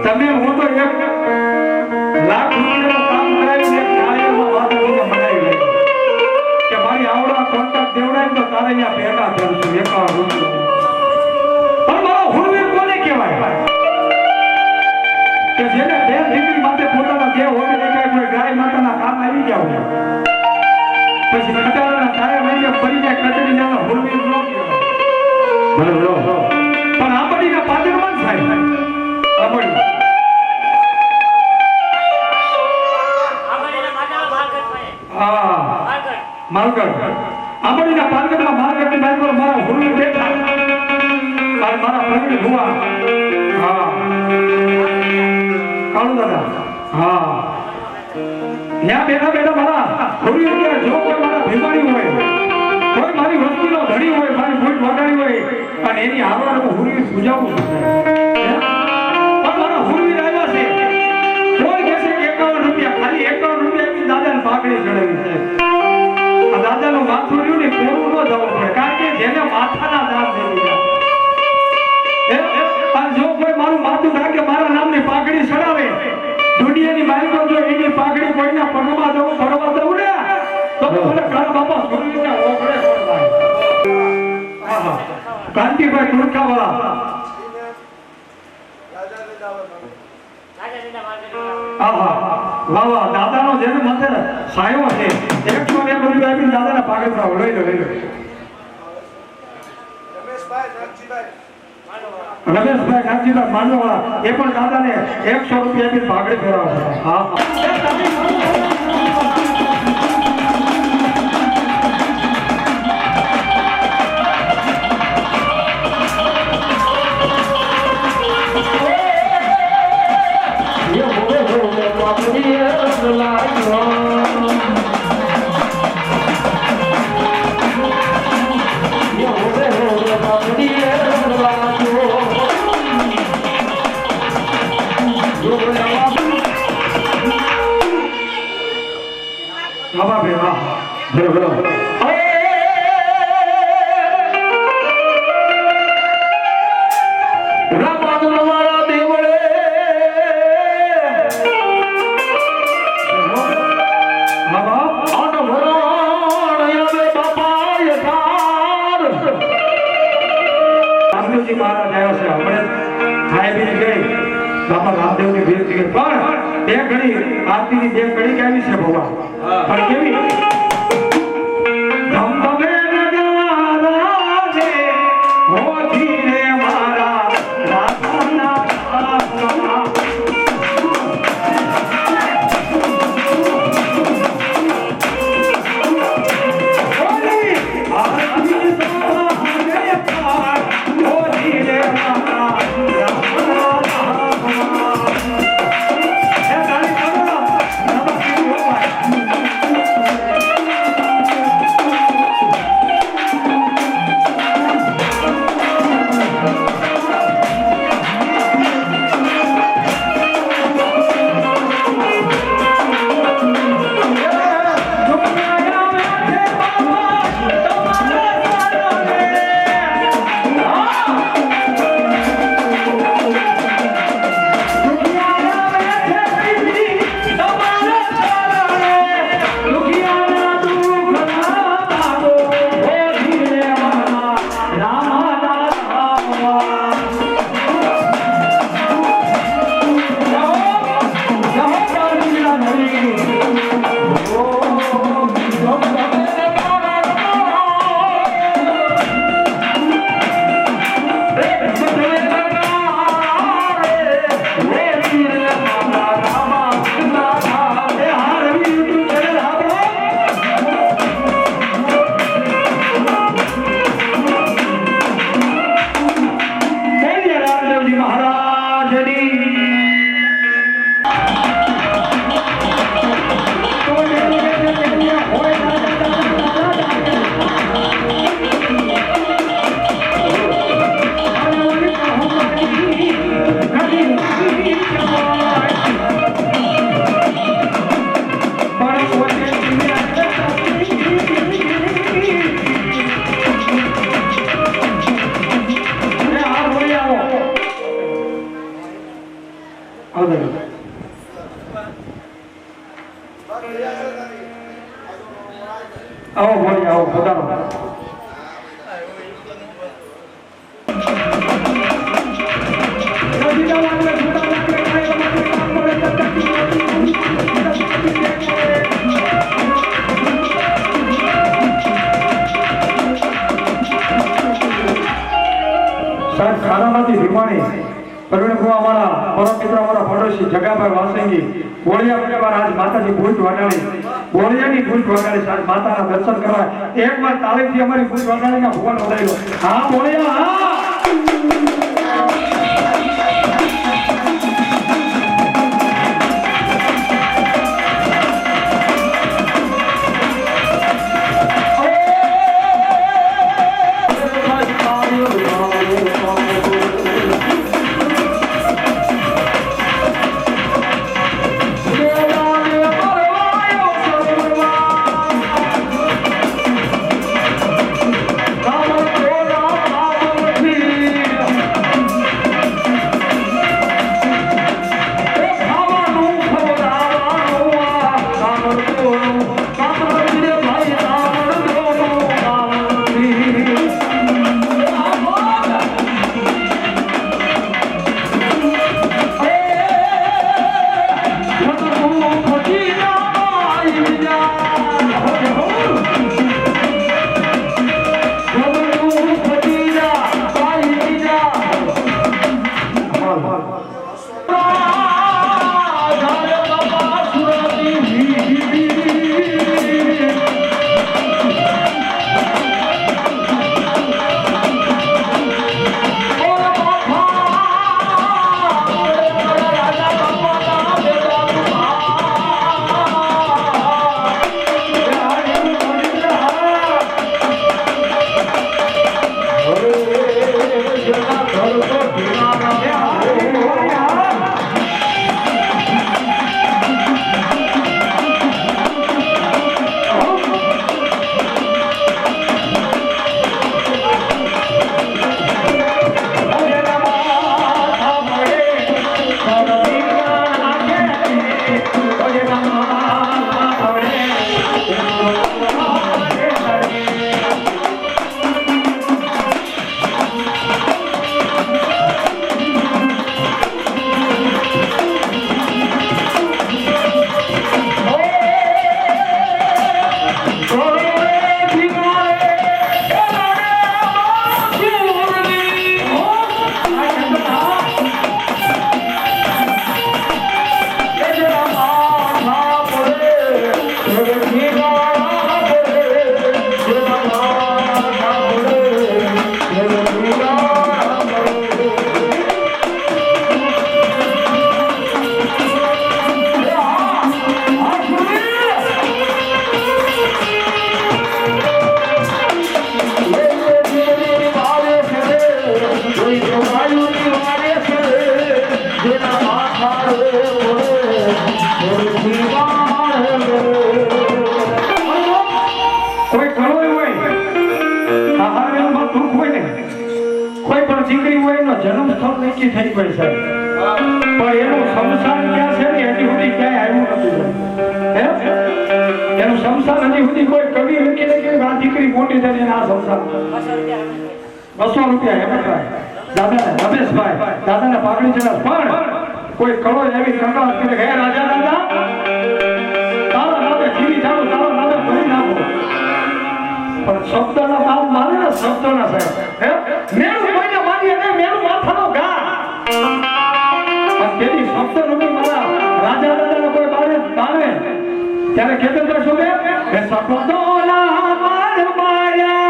તમે હું તો એક લાખ રૂપિયાનું કામ કરાવીને એક ન્યાયમાં વાત બનાવી લે કે મારી આવડા કોન્ટ્રાક્ટ દેવડાય તો તારે અહીંયા ભેગા કરું છું 51 રૂપિયા પણ મારો હુરવીર કોને કહેવાય કે જેને બે દીકરી માટે પોતાના દેહ હોવી દેખાય કોઈ ગાય માતાના કામ આવી ગયા હોય પછી કટારાના ટાયર લઈને ફરીને કચડી જવાનો હુરવીર ન કહેવાય બરોબર પણ આપણીના પાદરમાં થાય આપણી માલગઢ આંબડીના પાલગઢમાં માલગઢની બાજુ પર મારા હુરવીર બેઠા અને મારા પ્રવીણ ભુવા હા કાળુ દાદા હા ત્યાં બેઠા બેઠા મારા હુરવીર કે જો કોઈ મારા ભીમાણી હોય કોઈ મારી વસ્તીનો ધણી હોય મારી ભૂટ વગાડી હોય અને એની હારવાર હું હુરવીર પૂજાવું છું પણ મારા હુરવીર આવ્યા છે કોઈ કહે છે 51 રૂપિયા ખાલી 51 રૂપિયા દાદાને પાઘડી ચડાવી છે દાદાનું માથું રહ્યું ને પૂરું ન જવું પડે કારણ કે જેને માથાના દાન દેવી જો કોઈ મારું માથું ઢાકે મારા નામની પાઘડી ચડાવે દુનિયાની માલિકો જો એની પાઘડી કોઈના પગમાં જવું ભરવા દઉં ને તો મને ઘર બાપા સુરવીને ઓગળે પડવાય કાંતિભાઈ તુરખાવાળા વાહ દાદાનો જેને માથે સાયો છે 101 રૂપિયા આપીને દાદાના પાગતરા લઈ લો રમેશભાઈ નાગજીભાઈ માંડવાળા એ પણ દાદાને 100 રૂપિયા આપીને પાઘડી ફેરવશે હા આવજો આવો ભણી આવો પધારો સાહેબ ખાનામાંથી ભીમાણી પરવીણભાઈ અમારા પરમ મિત્ર અમારા પડોશી જગાભાઈ વાસંગી બોળિયા પરિવાર આજ માતાજી ભૂજ વગાડી બોળિયાની ભૂજ વગાડી સાહેબ માતાના દર્શન કરવા એકવાર તાળીથી અમારી ભૂજ વગાડીના ભુવન વધાર્યો હા બોળિયા હા જન્મ સ્થળ નક્કી થઈ ગયું છે પણ એનું સંસાર ક્યાં છે ને હજી સુધી ક્યાંય આવ્યું નથી એનું સંસાર હજી સુધી કોઈ કવિ લખી કે આ દીકરી મોટી થઈને આ સંસાર 200 રૂપિયા હેમંતભાઈ દાદા રમેશભાઈ દાદાને પાઘડી ચડાવ પણ કોઈ કળો એવી કંકાળ કરે હે રાજા દાદા તારા નામે જીવી જાવ તારા નામે ભરી નાખો પણ શબ્દના નામ મારે ને શબ્દના સાહેબ હે મેરું કોઈને મારી અને મેરું માથાનો ઘા તેની શબ્દ રૂપી મારા રાજા દાદાને કોઈ બારે તારે ત્યારે કેતો તો શું કે શબ્દોના માર માયા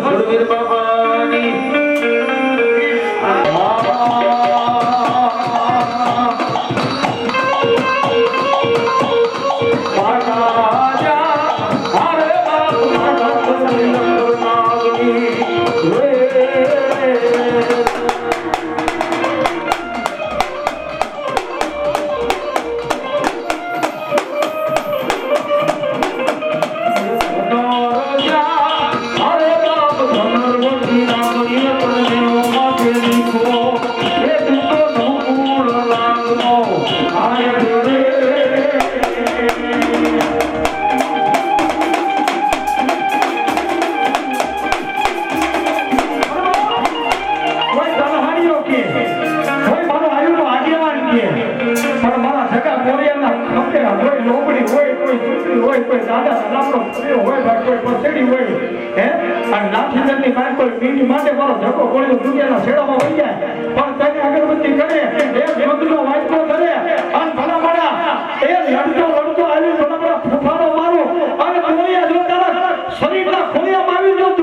સુરવીર બાબાની ગમે હોય ભાઈ કોઈ પછેડી હોય હે અને નાથીની પાસે કોઈ મીઠ માટે મારો ધક્કો કોળ્યો દુનિયાના છેડામાં વહી જાય પણ તને અગરબત્તી કરે એ યોગનો વાંચતો કરે અને ભલા મારા એ લડતો આવી ભલા મારા ફૂફાનો મારો અને કોળિયા જો તારા શરીરના ખોળિયામાં આવી જો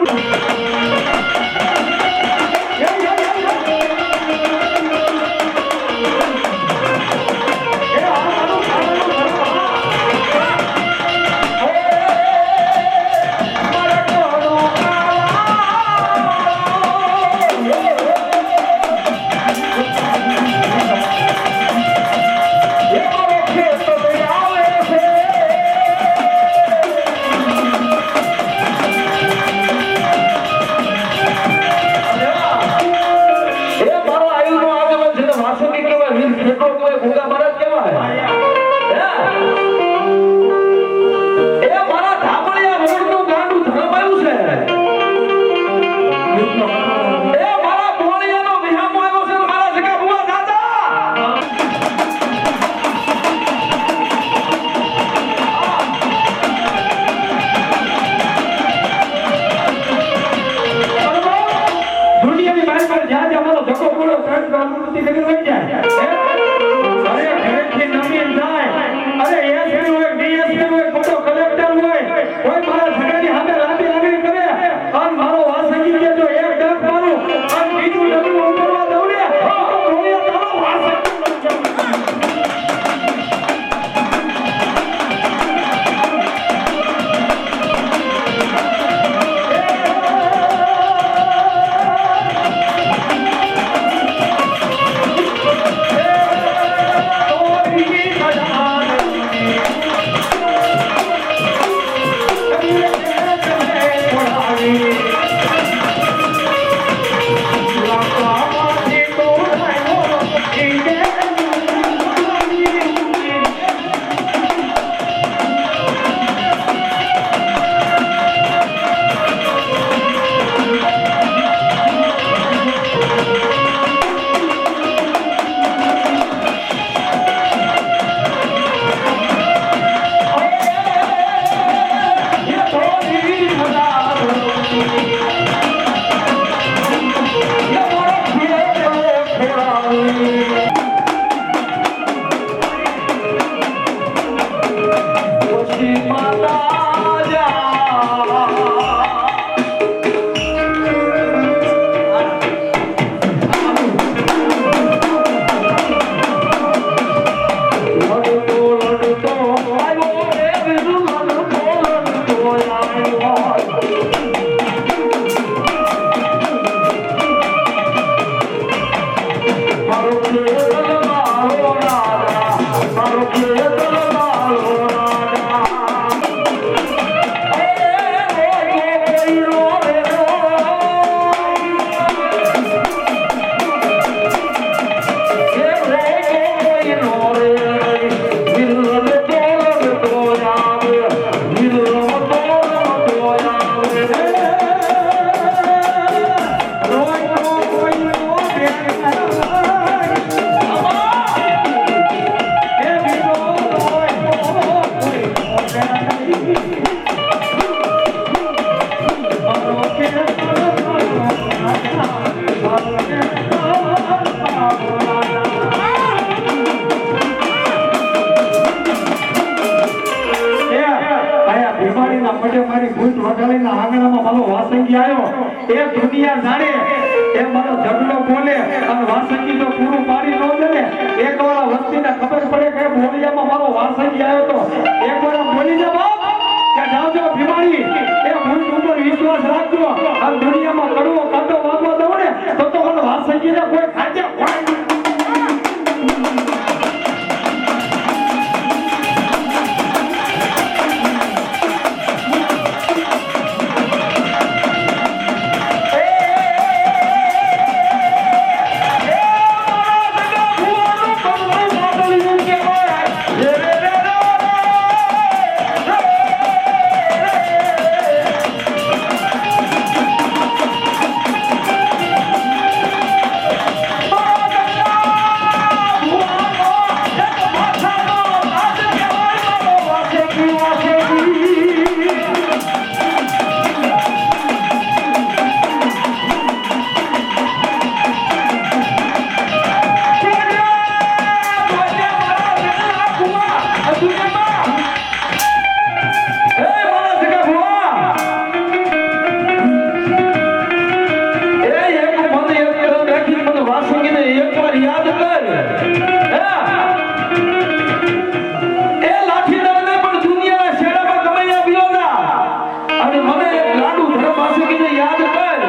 મને લાડુ ધર્માસુકીને યાદ કર.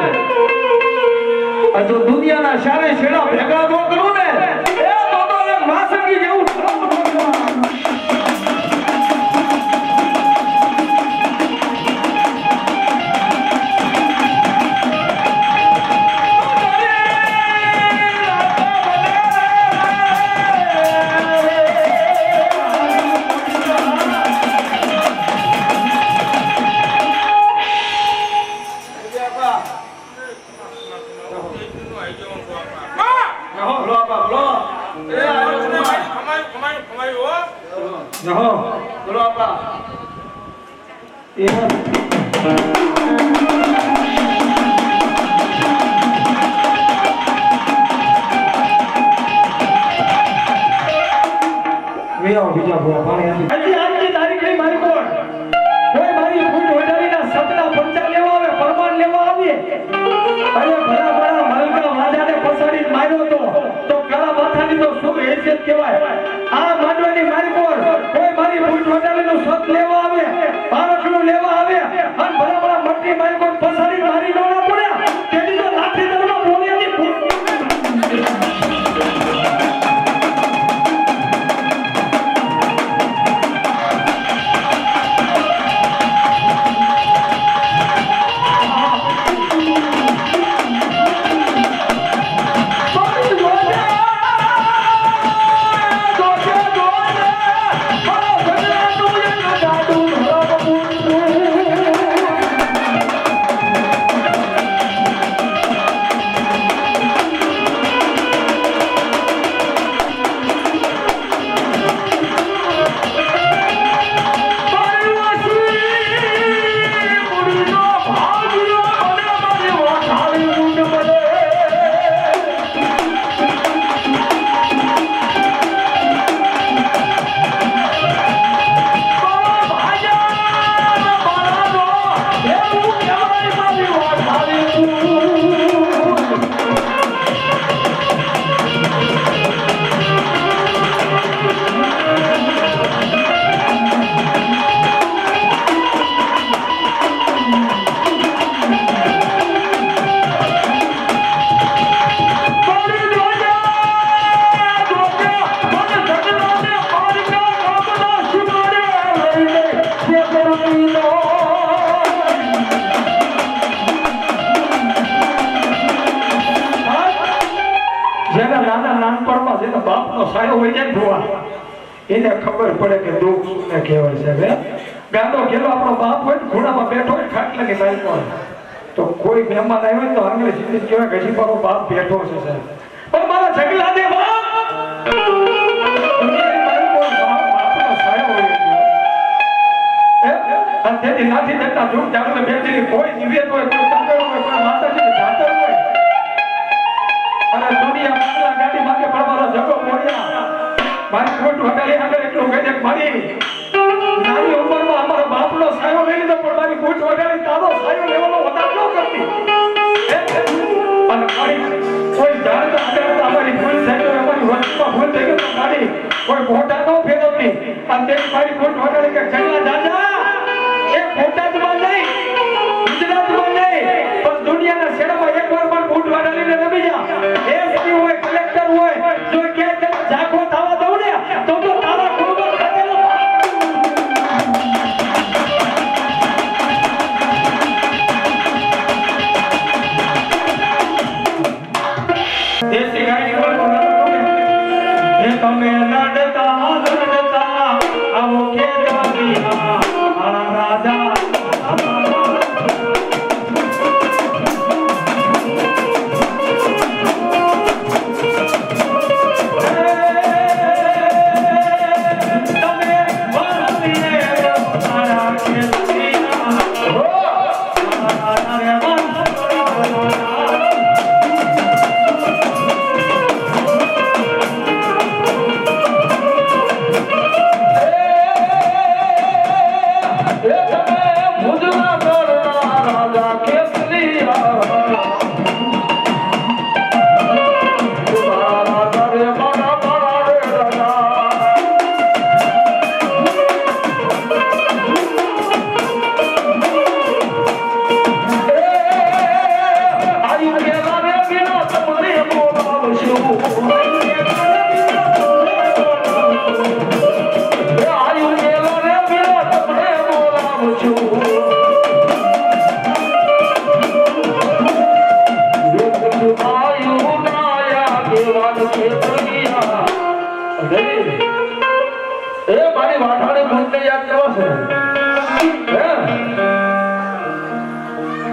આ જો દુનિયાના સારે છેડા ભેગા ન કરું ને એ તો એક વાસંગી જેવું બીજા ભૂવા પાણી આજની તારીખે મારી કોણ કોઈ મારી ફૂટ વધારીના સતના પંચા લેવા આવે પરમાન લેવા આવે અરે ભલા ભલા મલકા વાજાને પસાડી માર્યો તો કળા માથાની તો શું હેસિયત કહેવાય. આ માંડવાની મારી કોણ કોઈ મારી ફૂટ વધારીનો સત લેવા આવે પારખનું લેવા આવે અને ભલા ભલા મટની મારી કોણ પસાડી મારી નોડા પડ્યા તેની તો લાઠી દરમાં બોલ્યાની ફૂટ એને ખબર પડે કે દુઃખ શું કહેવાય છે. ગાંડો ઘેલો આપણો બાપ હોય ખૂણામાં બેઠો હોય ખાટલાની બાજુમાં તો કોઈ મહેમાન આવ્યો તો આંગળે સીધી કહેવાય કે હજી મારો બાપ બેઠો છે સાહેબ. પણ મારા ઝઘલા દે બાપનો સાયો હોય અને તેથી નાથી જતા જૂઠ જાગને બેઠેલી કોઈ નિવેદ હોય કોઈ તંગર હોય કોઈ માતાજી જાતર હોય અને દુનિયા ગાડી માટે પણ મારો ઝઘડો મોડ્યા મારી ખોટ વટાલી આગળ એટલું કહી દે મારી નાની ઉંમરમાં અમારા બાપનો સાયો લઈ લીધો પણ મારી ખોટ વટાલી તારો સાયો લેવાનો વધારો ન કરતી અને મારી કોઈ જાણતા અજાણતા અમારી ભૂલ થઈ ગઈ અમારી વસ્તુમાં ભૂલ થઈ ગઈ તો મારી કોઈ મોટા ન ફેરવતી અને તેની મારી ખોટ વટાલી કે જંગલા દાદા એ બોટાદમાં નહીં ગુજરાતમાં નહીં પણ દુનિયાના શેડામાં એકવાર પણ ખોટ વટાલીને રમી જા એસપી હોય કલેક્ટર હોય જો ક્યાંય જાગો થવા દઉં ને તો તારા કુટુંબ ખાતેલો દેશી ગાડી તમે લડતા આવો કે રાજા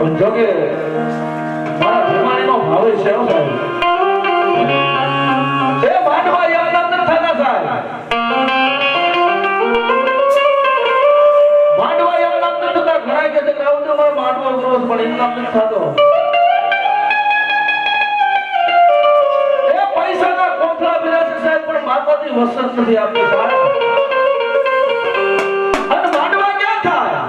પણ જોકે મારા ભીમાણીનો ભાવ છે હો સાહેબ. એ માંડવા યાદ નથી થતા સાહેબ. માંડવા યાદ નથી થતા. ઘણા કે છે કે આવું તો મારો માંડવો ગ્રોસ પણ એમ નામ નથી થતો. એ પૈસાના કોથળા બિરાજે સાહેબ પણ માતાજી વસત નથી આપતી સાહેબ. અને માંડવા ક્યાં થાય?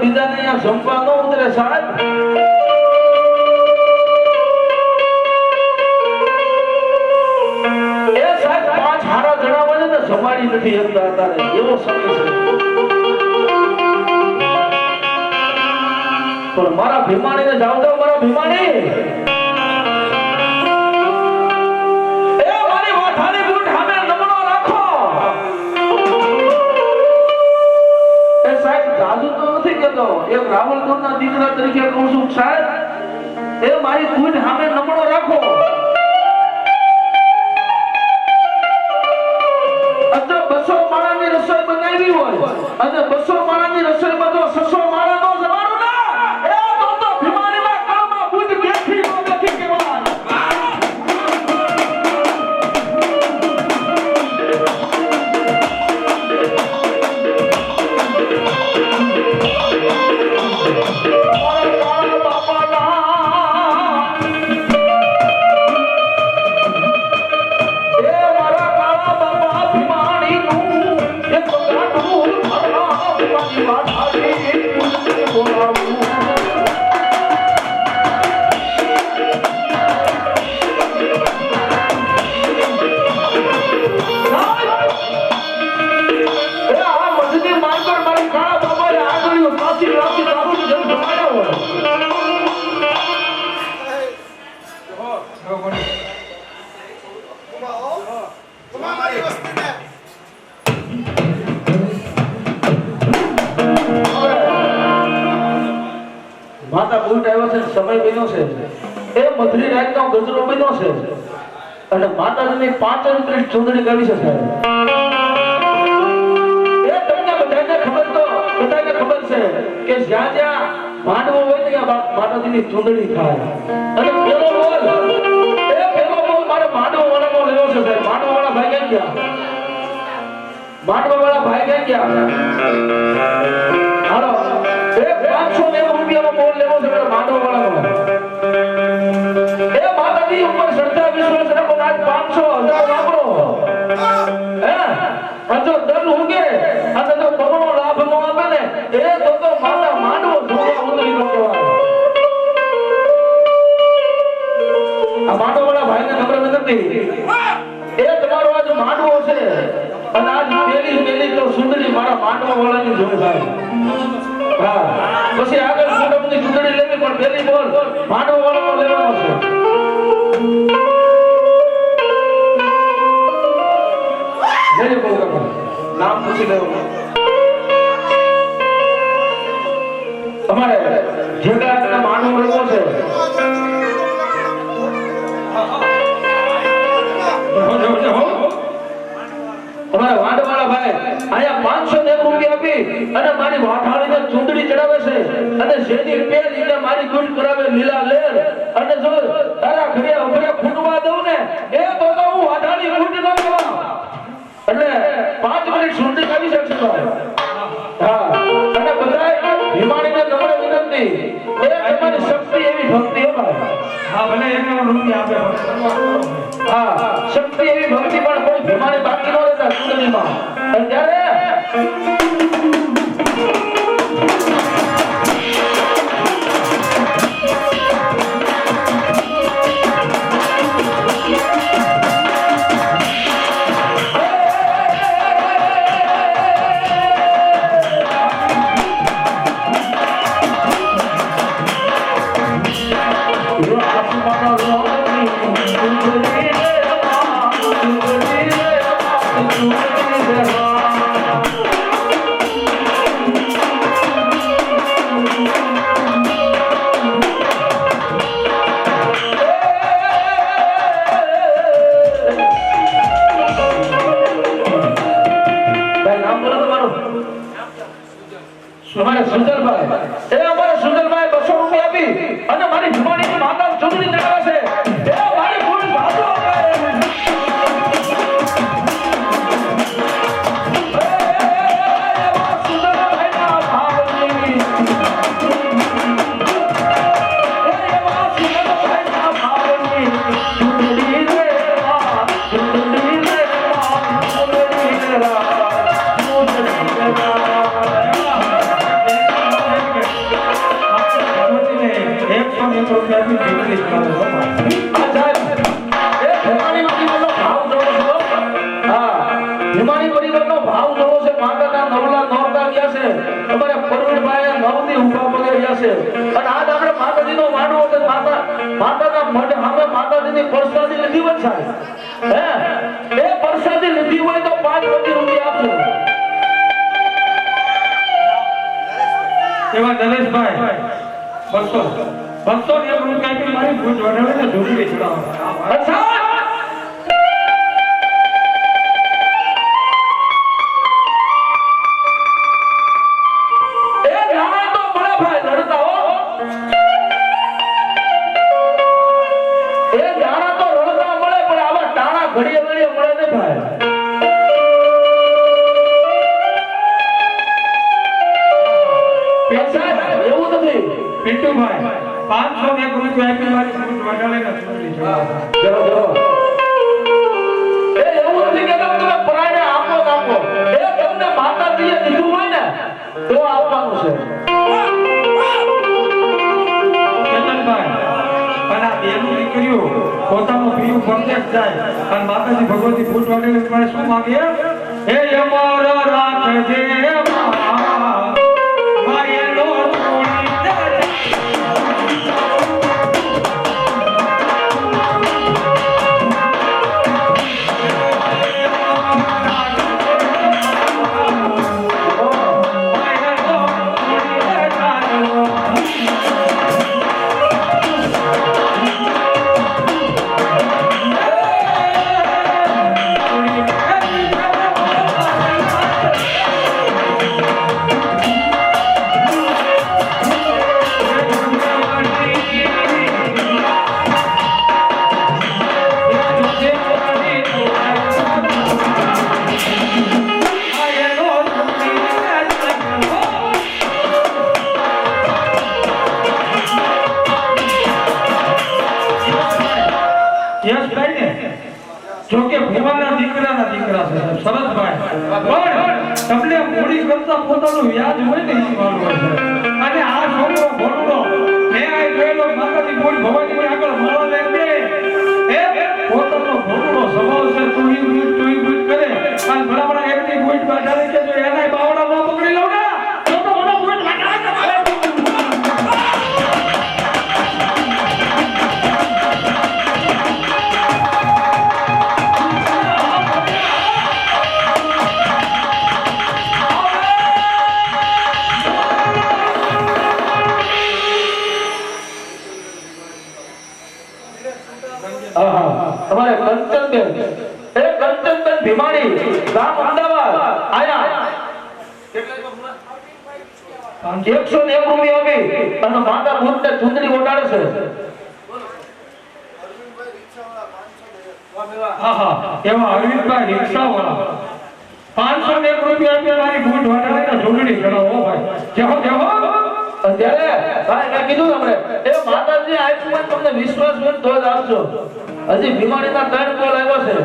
બીજા ને અહીંયા સંપા ન ઉતરે સાહેબ. એ સાહેબ 5 હારા જણાવે છે ને સંભાળી નથી એકતા અત્યારે એવો સમય છે. પણ મારા ભીમાણીને જાવ જાવ મારા ભીમાણી એ મારી વાઠાની બૂટ સામે નમણો રાખો. એ સાહેબ જાજુ તો નથી કેતો. એક રાવળગઢના દીકરા તરીકે કહું છું સાહેબ એ મારી બૂટ સામે નમણો રાખો. અને 200 માળાની રસોઈ બનાવી હોય અને 200 માળાની રસોઈમાં તો 600 માળાનો જમાનો ના એ તો ભીમાણીના કાળમાં બૂટ બેઠી નો નથી કેવાય. માતા બુટ આવ્યો છે સમય બન્યો છે એ મધરી રાતનો ગજરો બન્યો છે અને માતાજીની 5 રૂપિયા ચૂંદડી કરી છે સાહેબ. એ તમને બધાને ખબર છે કે જ્યાં જ્યાં માંડવો હોય ત્યાં માતાજીની ચૂંદડી થાય. અને પેલો બોલ મારે માંડવો વાળાનો લેવો છે સાહેબ. માંડવો વાળા ભાઈ ક્યાં ગયા? માંડવા વાળા ભાઈ ક્યાં ગયા? હાલો 590 રૂપિયાનો બોલ લેવો છે માંડવા વાળાનો. એ માતાજી ઉપર શ્રદ્ધા વિશ્વાસ રાખો. આજ 500 1000 વાપરો. હે આ જો દર ઉગે આ તો બમણો લાભ નો આપે ને એ તો માતા માંડવો જોવા ઉતરી નો કહેવાય. આ માંડવા વાળા ભાઈને નમ્ર વિનંતી એ તમારો આજ માંડવો છે અને આજ પેલી તો સુંદરી મારા માંડવા વાળાની જોઈ ભાઈ. હા પછી આગળ મોટપની ચૂંટણી લેવી પણ પેલી બોલ માંડવા વાળાનો લેવાનો છે. જય બોલ નામ પૂછી લેવું. તમારે જેગડાના માંડવો લેવો છે. તમારા વાંડવાળા ભાઈ અહીંયા 590 રૂપિયા આપી અને મારી વાઠાણીને ચૂંદડી ચડાવે છે અને જેની પેલ એને મારી ગુણ કરાવે લીલા લેર અને જો તારા ઘરે ઉભરે ખૂટવા દઉં ને એ તો હું વાઠાણી ગુણ ન કહેવા. એટલે 5 મિનિટ ચૂંદડી કાઢી શકશે ભાઈ. હા અને બધાય ભીમાણીને નમ્ર વિનંતી એ તમારી શક્તિ એવી ભક્તિ હે ભાઈ. હા ભલે 51 રૂપિયા આપે. હા શક્તિ એવી ભક્તિ પણ કોઈ ભીમાણી બાકી ન રહેતા ચૂંદડીમાં. ત્યારે 101 રૂપિયા આપી ઝૂંટણી ચડાવો હો ભાઈ. આ સાહેબ એ ભીમાણી પરિવારનો ભાવ જોવો છો. હા ભીમાણી પરિવારનો ભાવ જોવો છે. માતાના નવલા નોરતા ગયા છે. અમારે પરવીનભાઈ નવની ઊભા પગે ગયા છે. અને આજ આપણે માતાજીનો વાડો છે. માતાના મઢ સામે માતાજીની પ્રસાદી લીધી હોય સાહેબ. હે એ પ્રસાદી લીધી હોય તો 5 રૂપિયા આપજો. એવા નરેશભાઈ 200 201 રૂપિયા આપી મારી ભૂત વડાવીને ઝૂંટણી ચડાવો. અચ્છા એ ગાય તો બળે ભાઈ લડતા હો. એ ગાણા તો રડતા મળે પણ આવા ટાણા ઘડીએ ઘડીએ મળે ને ભાઈ. એવું નથી પિન્ટુભાઈ 501 રૂપિયા આપી મારી ભૂત વડાવીને ઝૂંટણી ચડાવો. જરો જરો એ એવું નથી કે તમે પરાણે આપો જ આપો. એ તમને માતાજીએ દીધું હોય ને તો આપવાનું છે. ચેતનભાઈ અને આ બેનું દીકરીઓ પોતાનું પીયું પરદેશ જાય અને માતાજી ભગવતી ભૂત વડાવીને મને શું માંગે હે અમર રાખજે માયેલો તોડી દે. જોકે ભુવાના દીકરાના દીકરા છે શરદભાઈ પણ તમને મૂડી કરતા પોતાનું વ્યાજ હોય ને એ વાળું હોય છે. અને આ છોકરો ભણનો મેં આ જોયેલો માતાજી કોઈ ભવાની આગળ માળા લઈને એ પોતાનો ભણનો સ્વભાવ છે. તુઈ બુઈ કરે અને બરાબર એકની બુઈ બાજારે કે જો એના બાવડા ન પકડી લઉં ને તો તો મને બુઈ બાજારે તમારે કંચનબેન એ કંચનબેન ભીમાણી ગામ અમદાવાદ આયા 101 રૂપિયા આપી અને માતા ભૂતને ચૂંદડી ઓટાડે છે. એવા અરવિંદભાઈ રિક્ષાવાળા 501 રૂપિયા આપી મારી ભૂત વટાવીને ઝૂંટણી ચડાવો ભાઈ. જેહો અત્યારે ભાઈ મેં કીધું તમને એ માતાજી આપ્યું તમને વિશ્વાસ હોય તો જ આપજો. હજી ભીમાણીના 3 કોલ આવ્યો છે.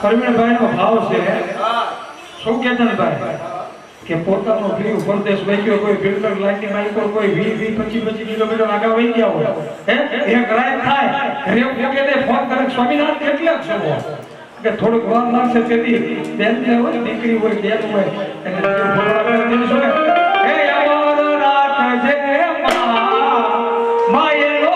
પરવીણભાઈ નો ભાવ છે શું કેતનભાઈ કે પોતાનો ફ્રી પરદેશ વહી ગયો, કોઈ ફિલ્ટર લાઈન ની ઉપર કોઈ 20-25 કિલોમીટર આગળ વહી ગયા હોય હે એક રાત થાય રેવ પોકેટે ફોન કરે સ્વામીનાથ કેટલા છો કે થોડુંક વાર લાગશે તેથી બેન ને હોય દીકરી હોય બેન હોય એટલે ફોટો કરે તેને શું હે અમર રાખજે માયેલો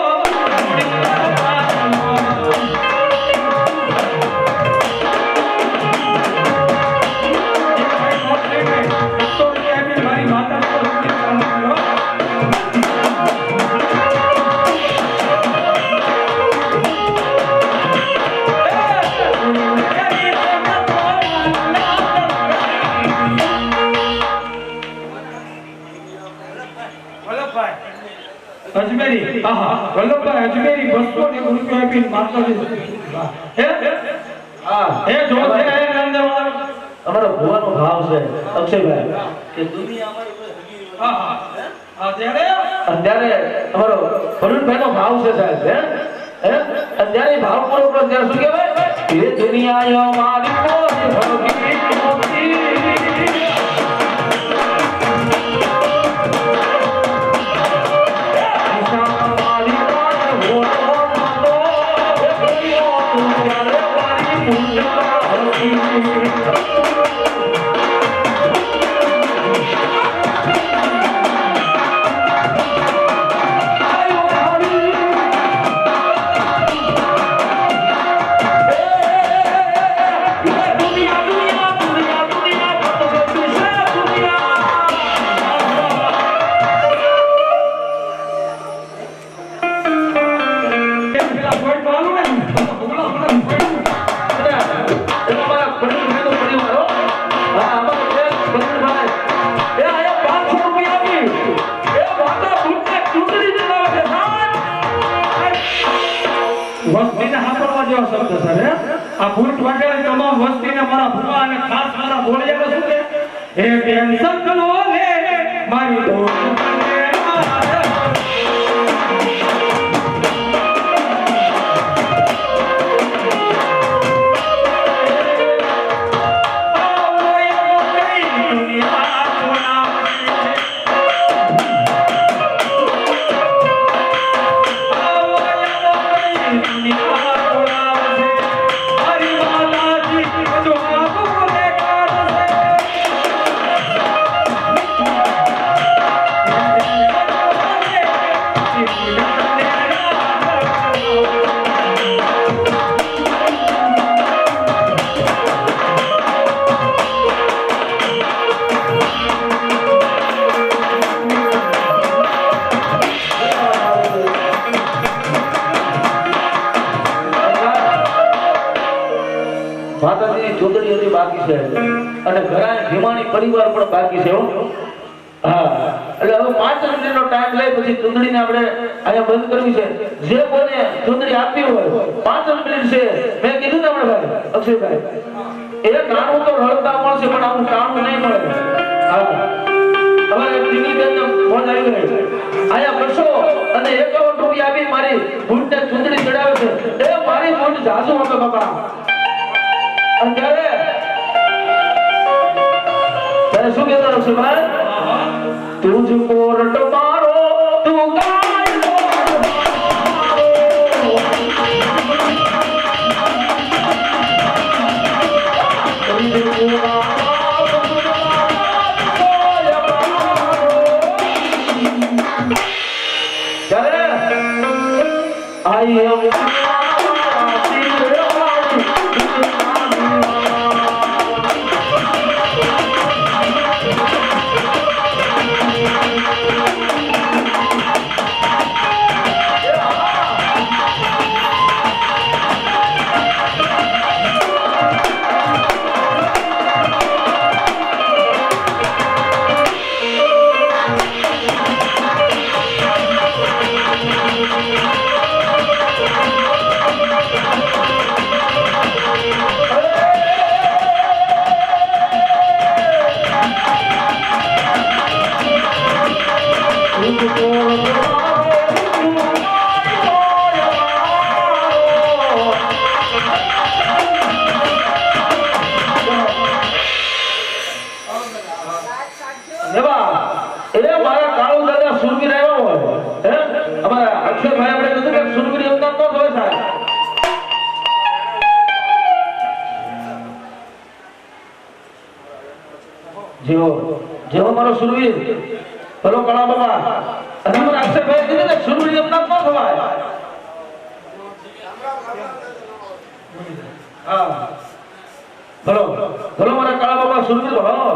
અજમેરી વલ્લભભાઈ અજમેરી 200 રૂપિયા આપીને માતાજી હે જો છે નંદવાળ અમારો ભુવાનો ભાવ છે અક્ષયભાઈ કે દુનિયા અમારી અત્યારે અમારો ભરૂચભાઈનો ભાવ છે સાહેબ હે અત્યારે ભાવ પૂરો કરો ત્યારે શું કહેવાય એ દુનિયા અમારી કોઈ ભગી મોતી આ ભૂટ વગેરે તમામ વસ્તીને મારા ભૂવા અને ખાસ મારા બોલિયા શું છે એ ટેન્શન નો લે મારી દોસ્ત ચૂંટણી હજી બાકી છે અને ઘણા ભીમાણી પરિવાર પણ બાકી છે હા એટલે હવે 5 મિનિટનો ટાઈમ લઈ પછી ચૂંટણીને આપણે અહીંયા બંધ કરવી છે જે કોને ચૂંટણી આપવી હોય 5 મિનિટ છે મેં કીધું ને આપણે ભાઈ અક્ષયભાઈ એ નાનું તો રળતા મળશે પણ આવું ટાણું નહીં મળે હા હવે ટીવી બેન ફોન આવી ગયો અહીંયા બસો અને 51 રૂપિયા આપી મારી ભૂટને ચૂંટણી ચડાવે છે એ મારી ભૂટ જાજુ હતો બાપા અત્યારે શું કહેતો રક્ષભાઈ તુજકો રટ મારો તું ગાય આઈ એમ જેવો મારો સુરવીર ભલો કળા બાબા અને મારા અક્ષરભાઈ કીધું ને સુરવીર એમના ન થવાય હા ભલો ભલો મારા કળા બાબા સુરવીર ભલો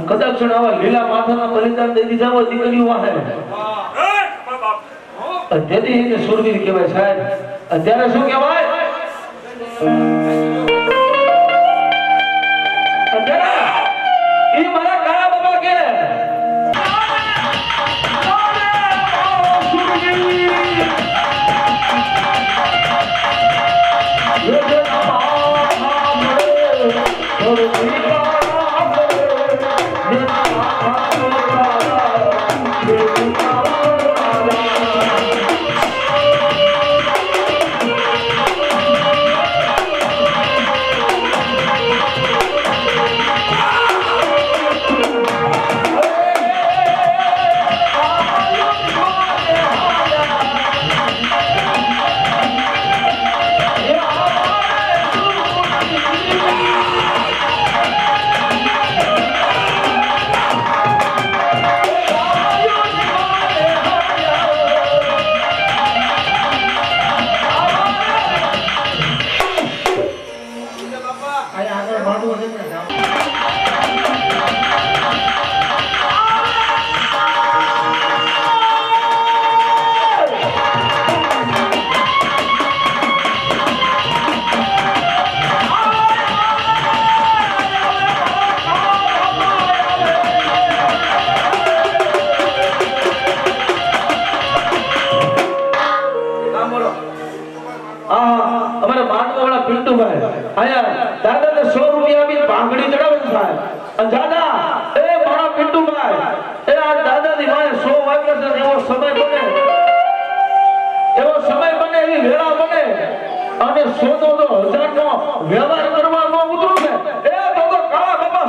કદાચ આવા લીલા માથાના બલિદાન દઈ દીધા હોય દીકરીઓ વાહે તેથી એને સુરવીર કહેવાય સાહેબ અત્યારે શું કહેવાય અમારા માંડવાવાળા પિન્ટુભાઈ આયા દાદાને 100 રૂપિયા આપીને ભાંગડી ચડાવે છે સાહેબ. અને દાદા એ મારા પિન્ટુભાઈ એ આ દાદાની માએ 100 વાગ્યા છે એવો સમય બને એવી વેળા બને અને 100 તો 1000 નો વ્યવહાર કરવાનો ઉતરું ને એ તો કાળા બાબા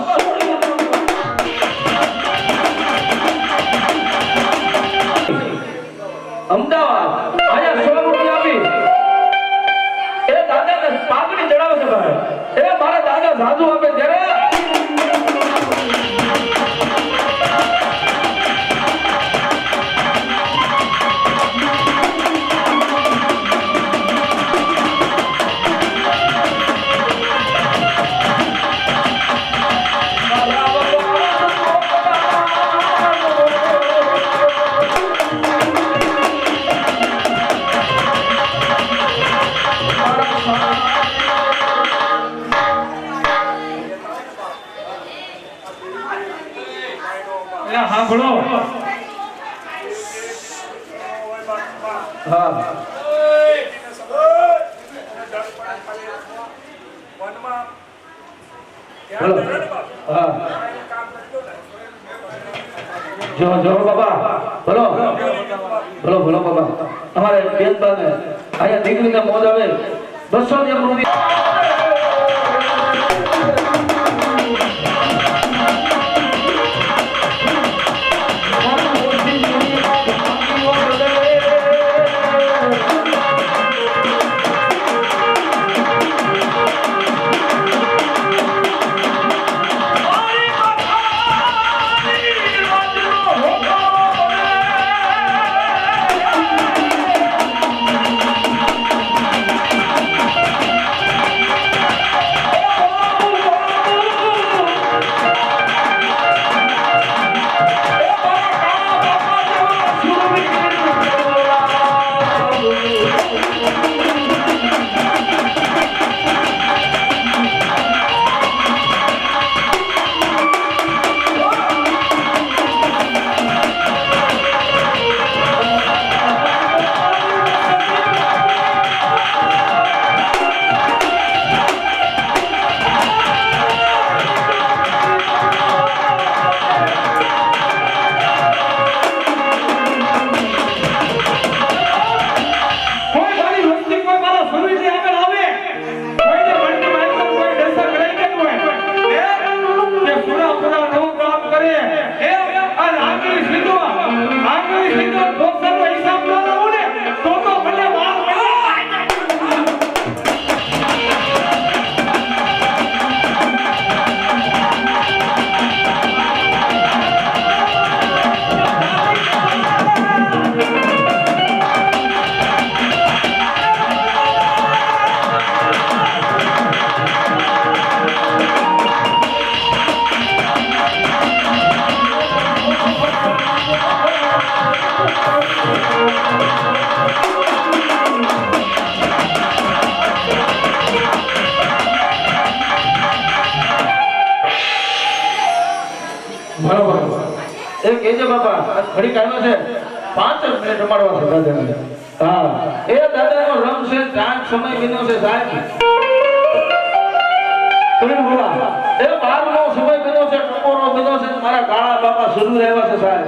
અમદાવાદ આયા 100 રૂપિયા આપી એ દાદાને પાઘડી ચડાવે છે ભાઈ. એ મારા દાદા સાધુ આપે ત્યારે સાંભળો હા જો બાબા બોલો બાબા અમારે બેન બાને અહીંયા દીકરીને મોજ આવે 200 રૂપિયા કેજે બાપા ઘડી કાઢો છે 5 મિનિટ રમાડવા છે દાદાને. હા એ દાદાનો રંગ છે ચાંદ સમય બીનો છે સાહેબ. તમે બોલા એ 12 નો સમય બીનો છે ટકોરો બીનો છે મારા કાળા બાપા શરૂ રહેવા છે સાહેબ.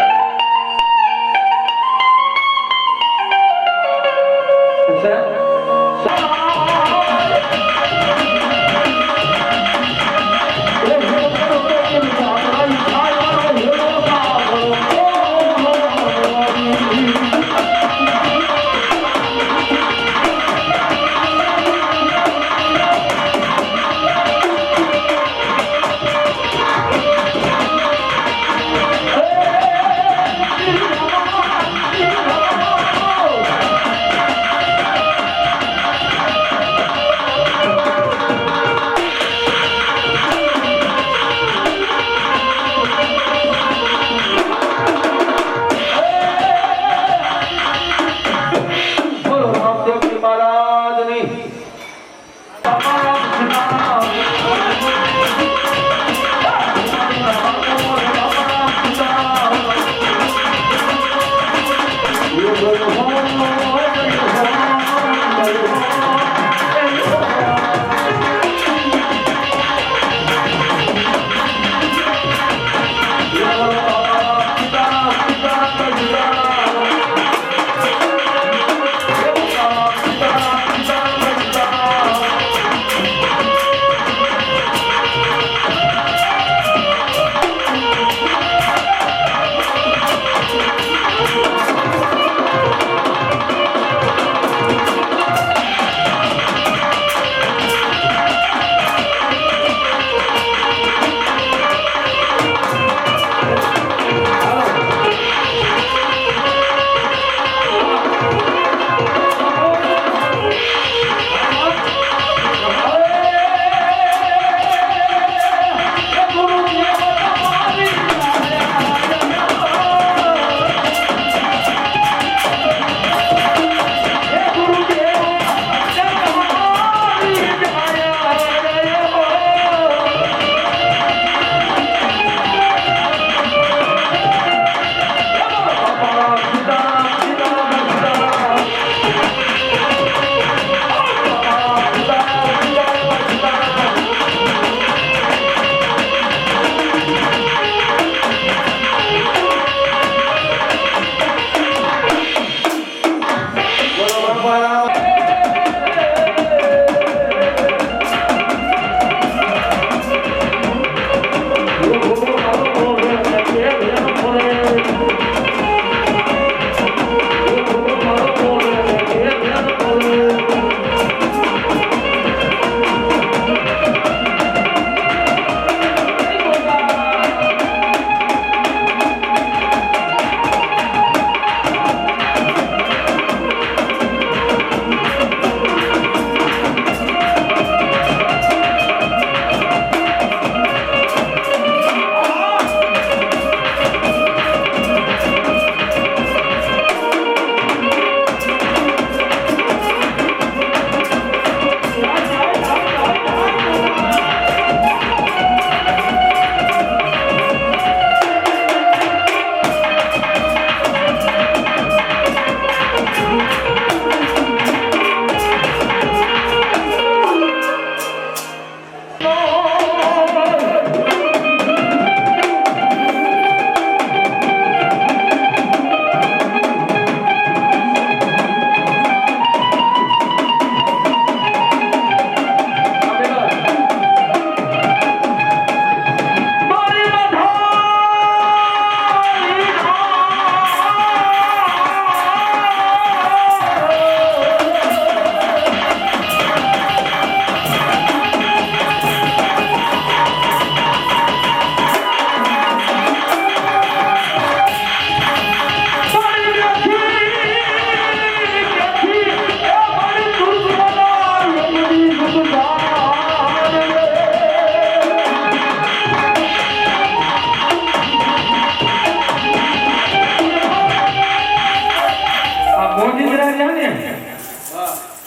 આ મોજીદ્રા રહ્યા ને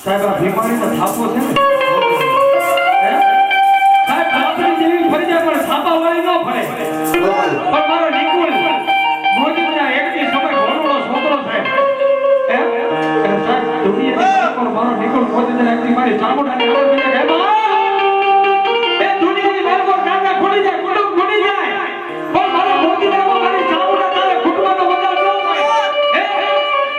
સાહેબ આ ભીમાણીનો થાપો છે ને હે? સાહેબ થાપડી જેવી ફરી જાય પણ થાપા વાળી ન ફરે પણ મારો નિકુલ મોજીદ્રા એકની સમય ભણવાનો છોકરો છે હે અને સાહેબ દુનિયાની પર મારો નિકુલ મોજીદ્રા એકની મારી ચામુંડાની આગળ બીજા હે માં એ દુનિયાની માર્ગો કાકા ખોલી જાય કુટુંબ ખોલી જાય પણ મારો મોજીદ્રામાં મારી ચામુંડા તારે ખૂટવાનો વગર ન હોય હે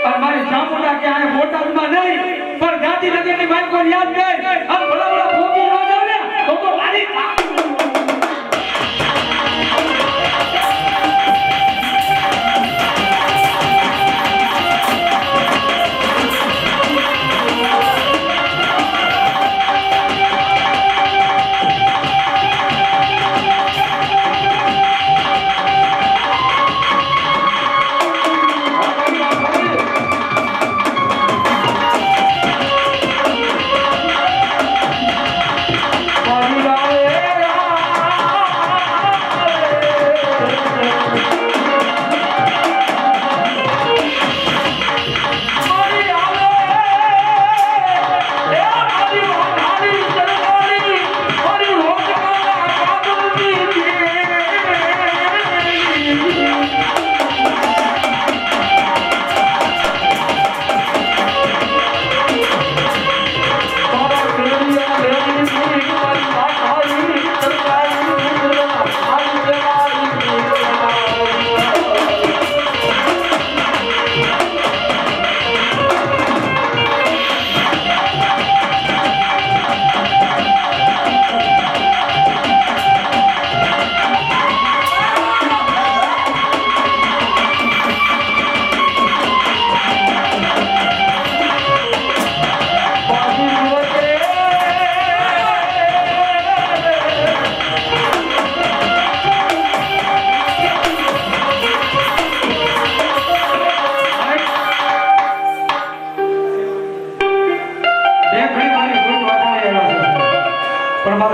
અને મારી ચામુંડા કે આ બોટાદમાં નહીં પણ ગાંધીનગરની માર્ગો યાદ કર આ ભલા ભલા ભોગી ન જાવ ને તો મારી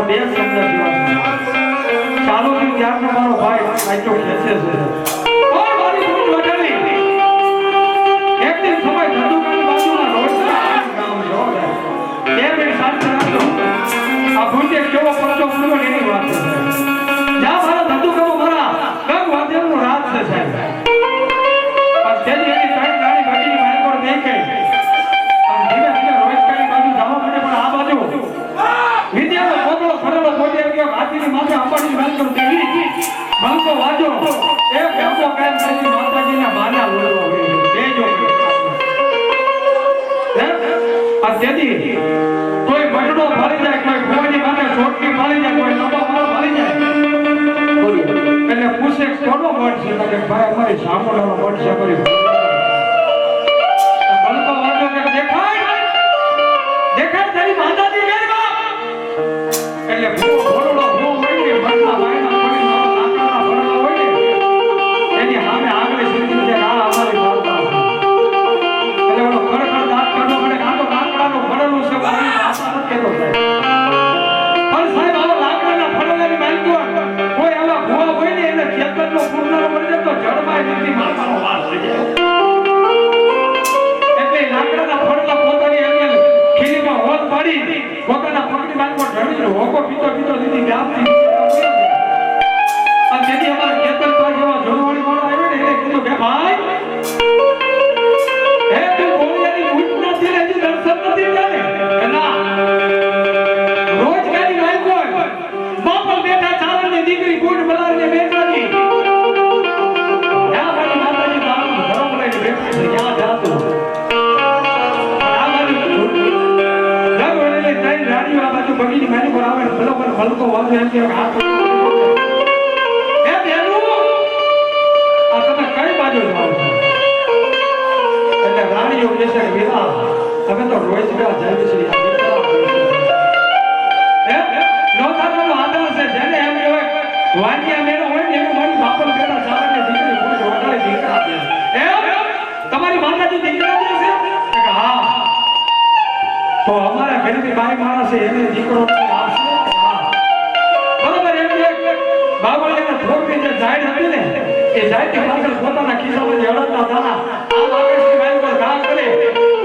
બે શબ્દ ચાલુ થયું ત્યારનો મારો ભાઈ આટલો ખેંચે છે ઓય મારી ભૂલ વટાવી એક દિન સમય ધંધુકાની બાજુમાં રોડ ગામ જો બે મિનિટ શાંત રાખજો આ ભૂંડે કેવો પરચો પડ્યો એની વાત છે જ્યાં મારા ધંધુકામાં મારા ગંગ વાદ્યનું રાત છે સાહેબ આ તેની એની ત્રણ ગાડી ગાડીની માર્ગોળ દેખે અને ધીમે ધીમે રોજકાની બાજુ જવા માટે પણ આ બાજુ વિદ્યાનો કોદળો ફરેલો મોટી આવ્યો હાથીની માથે અંબાડીની વાત કરું દેવી બંકો વાજો એ બંકો કાયમ થઈ માતાજીના બાના બોલવો હોય એ જો હે આ તેદી કોઈ બટડો ફરી જાય કોઈ ભોવાની માથે છોટકી ફરી જાય કોઈ નબો મારો ફરી જાય એટલે પૂછે કોનો મઠ છે તો કે ભાઈ અમારી સામોડાનો મઠ છે કરી બંકો વાજો કે દેખાય તારી માતાજી ગઈ એટલે ભોળો ભો હોય ને મનમાં વાયના પડી નાકના ભરવા હોય ને એની સામે આગળ સીધી છે આ અમારી માતા એટલે ઓલો ખરેખર દાંત કાઢો મને કાંટો લાકડાનો ભરેલું છે મારી માતા નથી કેતો સાહેબ પણ સાહેબ આવા લાકડાના ભરેલાની માલકો કોઈ આવા ભૂવા હોય ને એને ખેતરનો પૂર્ણનો મળી જાય તો જળમાં એની માતાનો વાસ થઈ જાય એટલે લાકડાના ભરેલા પોતાની અંદર ખીલીમાં હોલ પાડી પોતાના પગની બાજુમાં ઢળીને હોકો પીતો પીતો દીધી ગામથી અને જેથી અમારા ખેતર પર જેવા જોરવાળી મોડો આવ્યો ને એને કીધું કે ભાઈ હે તું બોલિયાની મૂઠ નથી ને હજી દર્શન નથી જાને કે ના રોજ ગાડી લાગ્યો બાપલ બેઠા ચારણની દીકરી બૂટ બલારીને બેઠાની ત્યાં મારી માતાજી દારૂ ધરમ લઈને બેઠી છે ત્યાં જાતું રાણીઓ આ બાજુ બગીની મારી પર આવે બરોબર મલકો વાજો એમ કે હાથ એ બેનું આ તમે કઈ બાજુ જાવ છો એટલે રાણીઓ કહે છે વીરા અમે તો રોજગા જાય છે એ નો થાનો આધાર છે જેને એમ કહેવાય વાનિયા મેનો હોય ને એનો મારી બાપલ બેટા ચારને દીકરી કોઈ વડાઈ દીકરા દે એ તમારી માતાજી દીકરા દે છે કે હા તો અમારા એને બી બાઈ માણસ છે એને દીકરો આવશે બરોબર એમ કે બાબળિયાને થોડની જે જાહેર હતી ને એ જાહેરની પાછળ પોતાના ખિસ્સામાં જે અડદના દાણા આ બાગેશની બાઈ પર ઘા કરે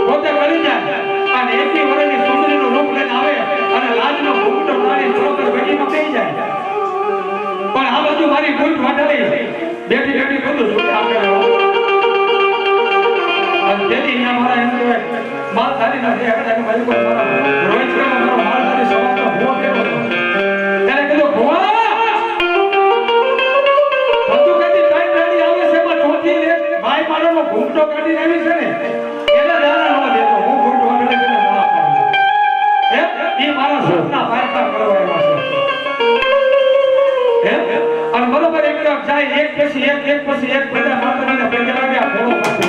પોતે કરી જાય અને એકી વર્ષની સુંદરીનું રૂપ લઈને આવે અને લાજનો ઘૂંટો તાળી ચોકર બેટીમાં બેસી જાય પણ આ બાજુ મારી ગુંઠ વાટાલી બેઠી બેઠી બધું છૂટે આપણે અને તેથી અહીંયા મારા એમ કહેવાય માલ થાળી નથી આપણે બાજુ પર મારા રોહિત છે મારો માલ થાળી સવારનો ભૂવો કેવો ત્યારે કીધું ભૂવા ભાઈ મારો ઘૂંટો કાઢી આવી છે ને એને દાણા ન દેતો હું ઘૂંટો કાઢી તેને દાણા પાડું હે એ મારા સપના પાયકા કરવા આવ્યા છે હે અને બરોબર એક જાય એક પછી એક બધા માતાજીને પગે લાગ્યા ઘોડો પાસે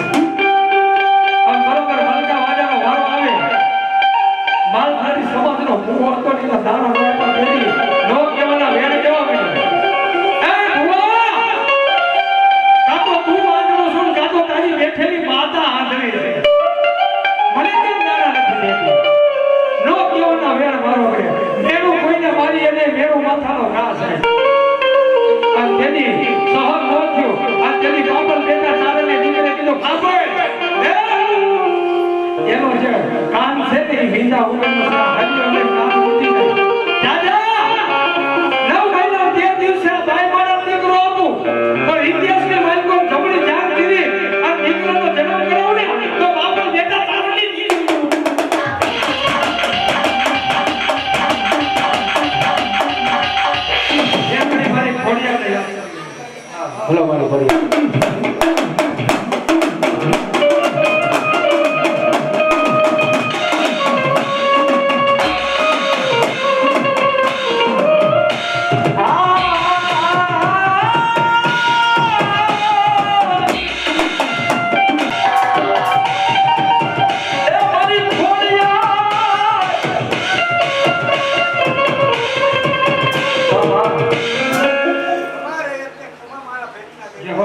અને બરોબર માલકા વાજાનો વારો આવે માલધારી સમાજનો ભૂવો હતો ને દાણો ન પણ દેવી નો કેવાના વેર કેવા મળ્યો તારી બેઠેલી માતા આંધળી છે મને કેમ દાણા નથી દેતી નો કેવના વેર મારો છે મેરું કોઈને મારી એને મેરું માથાનો ઘા છે અને તેની સહન ન થયો અને તેની પાપલ બેટા ચારેને દીકરે કીધું પાપલ એનો જે કાન છે તે વિંદા ઉગમનો છે હરિયો ને કાન ઉઠી જાય દાદા 9 મહિના 13 દિવસે ભાઈ મારા દીકરો આપું પણ ઇતિહાસને માલિકો જમણી જાન કરી દીકરાનો જન્મ કરાવો ને તો બાપનો બેટા તારલી દીધી મારી ખોડિયા દે ભલો મારી ખોડિયા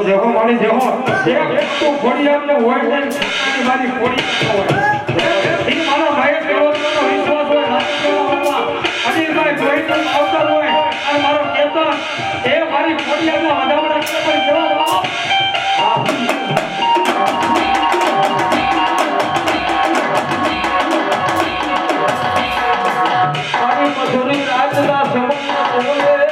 જેવો મારી જેવો એક તો ખોડિયાને હોય ને મારી ખોડિયા હોય એ મારો ભાઈ કેવોનો વિશ્વાસ હોય રાજકીયમાં અનિલભાઈ કોઈનો અવસર હોય અને મારો કેતન એ મારી ખોડિયાના વધામણા પર કેવો બાપ મારી મધુરી રાજના સમયમાં બોલે